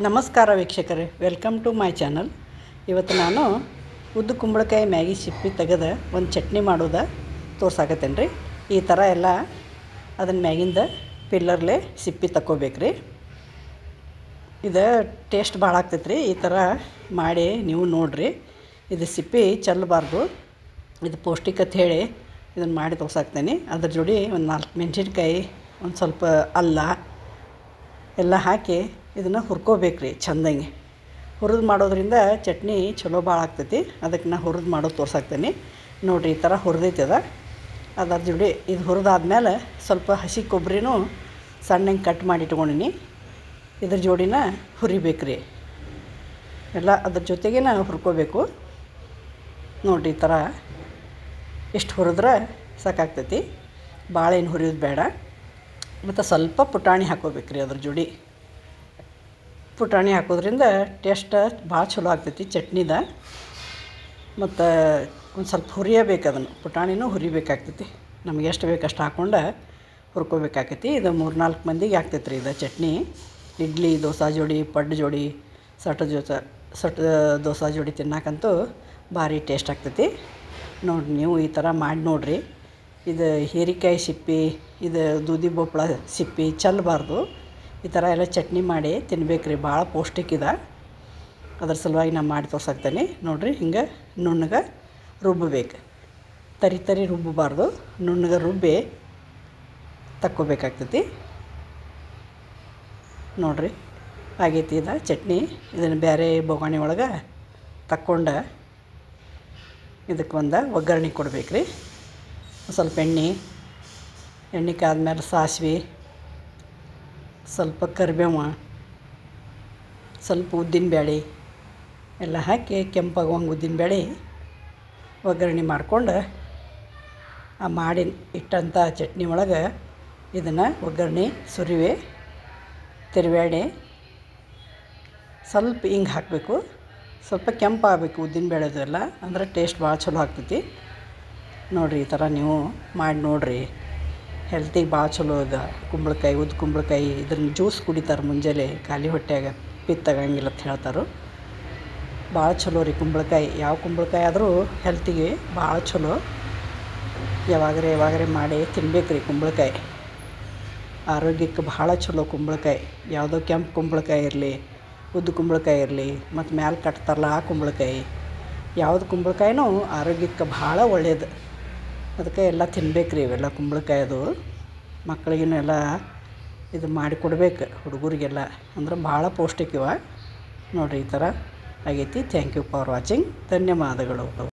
ನಮಸ್ಕಾರ ವೀಕ್ಷಕರೇ, welcome to my channel. ಇವತ್ತು ನಾನು ಉದ್ದು ಕುಂಬಳಕಾಯಿ ಮ್ಯಾಗಿ ಸಿಪ್ಪಿ ತೆಗೆದು ಒಂದು ಚಟ್ನಿ ಮಾಡೋದು ತೋರ್ಸಾಕತ್ತೇನೆ ರೀ. ಈ ಥರ ಎಲ್ಲ ಅದನ್ನು ಮ್ಯಾಗಿಂದ ಪಿಲ್ಲರ್ಲೆ ಸಿಪ್ಪಿ ತಗೋಬೇಕ್ರಿ. ಇದು ಟೇಸ್ಟ್ ಭಾಳ ಆಗ್ತೈತೆ ರೀ. ಈ ಥರ ಮಾಡಿ ನೀವು ನೋಡಿರಿ. ಇದು ಸಿಪ್ಪಿ ಚೆಲ್ಲಬಾರ್ದು, ಇದು ಪೌಷ್ಟಿಕತೆ ಹೇಳಿ ಇದನ್ನು ಮಾಡಿ ತೋರ್ಸಾಕ್ತೇನೆ. ಅದ್ರ ಜೋಡಿ ಒಂದು 4 ಮೆಣಸಿನ್ಕಾಯಿ, ಒಂದು ಸ್ವಲ್ಪ ಅಲ್ಲ ಎಲ್ಲ ಹಾಕಿ ಇದನ್ನು ಹುರ್ಕೋಬೇಕ್ರಿ. ಚೆಂದಂಗೆ ಹುರಿದು ಮಾಡೋದ್ರಿಂದ ಚಟ್ನಿ ಚಲೋ ಭಾಳ ಆಗ್ತೈತಿ. ಅದಕ್ಕೆ ನಾ ಹುರಿದು ಮಾಡೋದು ತೋರ್ಸಾಕ್ತೇನೆ ನೋಡಿರಿ. ಈ ಥರ ಹುರಿದೈತಿ ಅದರ ಜೋಡಿ ಇದು ಹುರಿದಾದ್ಮೇಲೆ ಸ್ವಲ್ಪ ಹಸಿ ಕೊಬ್ಬರಿನೂ ಸಣ್ಣಗೆ ಕಟ್ ಮಾಡಿ ಇಟ್ಕೊಂಡಿನಿ. ಇದ್ರ ಜೋಡಿನ ಹುರಿಬೇಕ್ರಿ. ಎಲ್ಲ ಅದ್ರ ಜೊತೆಗೆ ನಾನು ಹುರ್ಕೋಬೇಕು ನೋಡಿರಿ. ಈ ಥರ ಇಷ್ಟು ಹುರಿದ್ರೆ ಸಾಕಾಗ್ತೈತಿ, ಭಾಳ ಏನು ಹುರಿಯೋದು ಬೇಡ. ಮತ್ತು ಸ್ವಲ್ಪ ಪುಟಾಣಿ ಹಾಕೋಬೇಕ್ರಿ. ಅದ್ರ ಜೋಡಿ ಪುಟಾಣಿ ಹಾಕೋದ್ರಿಂದ ಟೇಸ್ಟ್ ಭಾಳ ಚಲೋ ಆಗ್ತೈತಿ ಚಟ್ನಿದ. ಮತ್ತು ಒಂದು ಸ್ವಲ್ಪ ಹುರಿಯಬೇಕು, ಅದನ್ನು ಪುಟಾಣಿನೂ ಹುರಿಬೇಕಾಗ್ತೈತಿ. ನಮ್ಗೆ ಎಷ್ಟು ಬೇಕು ಅಷ್ಟು ಹಾಕ್ಕೊಂಡು ಹುರ್ಕೋಬೇಕಾಗ್ತೈತಿ. ಇದು 3-4 ಮಂದಿಗೆ ಆಗ್ತೈತೆ ರೀ. ಇದು ಚಟ್ನಿ ಇಡ್ಲಿ ದೋಸೆ ಜೋಡಿ, ಪಡ್ಡು ಜೋಡಿ, ಸಟ್ ದೋಸೆ ಜೋಡಿ ತಿನ್ನಕ್ಕಂತೂ ಭಾರಿ ಟೇಸ್ಟ್ ಆಗ್ತೈತಿ. ನೋಡಿ ನೀವು ಈ ಥರ ಮಾಡಿ ನೋಡಿರಿ. ಇದು ಹೀರೆಕಾಯಿ ಸಿಪ್ಪಿ, ಇದು ದೂದಿ ಬೋಪಳ ಸಿಪ್ಪಿ ಚೆಲ್ಲಬಾರ್ದು. ಈ ಥರ ಎಲ್ಲ ಚಟ್ನಿ ಮಾಡಿ ತಿನ್ಬೇಕ್ರಿ. ಭಾಳ ಪೌಷ್ಟಿಕ ಇದೆ. ಅದ್ರ ಸಲುವಾಗಿ ನಾನು ಮಾಡಿ ತೋರ್ಸಾಕ್ತೇನೆ ನೋಡಿರಿ. ಹಿಂಗೆ ನುಣ್ಣಗೆ ರುಬ್ಬಬೇಕು, ತರಿ ರುಬ್ಬಬಾರ್ದು. ನುಣ್ಣಗೆ ರುಬ್ಬಿ ತಕ್ಕೋಬೇಕಾಗ್ತೈತಿ ನೋಡಿರಿ. ಆಗೈತಿ ಇದು ಚಟ್ನಿ. ಇದನ್ನು ಬೇರೆ ಬೊಗಾಣಿ ಒಳಗೆ ತಕ್ಕೊಂಡು ಇದಕ್ಕೆ ಒಂದು ಒಗ್ಗರಣೆ ಕೊಡ್ಬೇಕ್ರಿ. ಸ್ವಲ್ಪ ಎಣ್ಣೆ ಕಾದ್ಮೇಲೆ ಸಾಸಿವೆ, ಸ್ವಲ್ಪ ಕರಿಬೇವು, ಸ್ವಲ್ಪ ಉದ್ದಿನಬೇಳೆ ಎಲ್ಲ ಹಾಕಿ ಕೆಂಪಾಗುವಂಗೆ ಉದ್ದಿನಬೇಳೆ ಒಗ್ಗರಣೆ ಮಾಡ್ಕೊಂಡು ಆ ಮಾಡಿ ಇಟ್ಟಂಥ ಚಟ್ನಿ ಒಳಗೆ ಇದನ್ನು ಒಗ್ಗರಣೆ ಸುರಿವೆ ತಿರುವಾಡಿ ಸ್ವಲ್ಪ ಹಿಂಗೆ ಹಾಕಬೇಕು. ಸ್ವಲ್ಪ ಕೆಂಪಾಗಬೇಕು ಉದ್ದಿನಬೇಳೆದು ಎಲ್ಲ, ಅಂದ್ರೆ ಟೇಸ್ಟ್ ಭಾಳ ಚಲೋ ಆಗ್ತೈತಿ ನೋಡಿರಿ. ಈ ಥರ ನೀವು ಮಾಡಿ ನೋಡಿರಿ. ಹೆಲ್ತಿಗೆ ಭಾಳ ಚಲೋ ಇದೆ ಕುಂಬಳಕಾಯಿ. ಉದ್ದು ಕುಂಬಳಕಾಯಿ ಇದ್ರನ್ನ ಜ್ಯೂಸ್ ಕುಡಿತಾರೆ ಮುಂಜಾನೆ ಖಾಲಿ ಹೊಟ್ಟೆಯಾಗ, ಪಿತ್ತಾಗಂಗಿಲ್ಲ ಅಂತ ಹೇಳ್ತಾರೆ. ಭಾಳ ಚಲೋ ರೀ ಕುಂಬಳಕಾಯಿ. ಯಾವ ಕುಂಬಳಕಾಯಿ ಆದರೂ ಹೆಲ್ತಿಗೆ ಭಾಳ ಚಲೋ. ಯಾವಾಗರೆ ಮಾಡಿ ತಿನ್ಬೇಕು ರೀ ಕುಂಬಳಕಾಯಿ. ಆರೋಗ್ಯಕ್ಕೆ ಭಾಳ ಚಲೋ ಕುಂಬಳಕಾಯಿ. ಯಾವುದೋ ಕೆಂಪು ಕುಂಬಳಕಾಯಿ ಇರಲಿ, ಉದ್ದು ಕುಂಬಳಕಾಯಿ ಇರಲಿ, ಮತ್ತು ಮ್ಯಾಲೆ ಕಟ್ತಾರಲ್ಲ ಆ ಕುಂಬಳಕಾಯಿ, ಯಾವುದು ಕುಂಬಳಕಾಯಿನೂ ಆರೋಗ್ಯಕ್ಕೆ ಭಾಳ ಒಳ್ಳೆಯದು. ಅದಕ್ಕೆ ಎಲ್ಲ ತಿನ್ಬೇಕು ರೀ ಇವೆಲ್ಲ ಕುಂಬಳಕಾಯಿ. ಅದು ಮಕ್ಕಳಿಗೂ ಎಲ್ಲ ಇದು ಮಾಡಿ ಕೊಡ್ಬೇಕು, ಹುಡುಗರಿಗೆಲ್ಲ. ಅಂದ್ರೆ ಭಾಳ ಪೌಷ್ಟಿಕ ಇವೆ ನೋಡಿರಿ. ಈ ಥರ ಆಗೈತಿ. Thank you for watching. ಧನ್ಯವಾದಗಳು.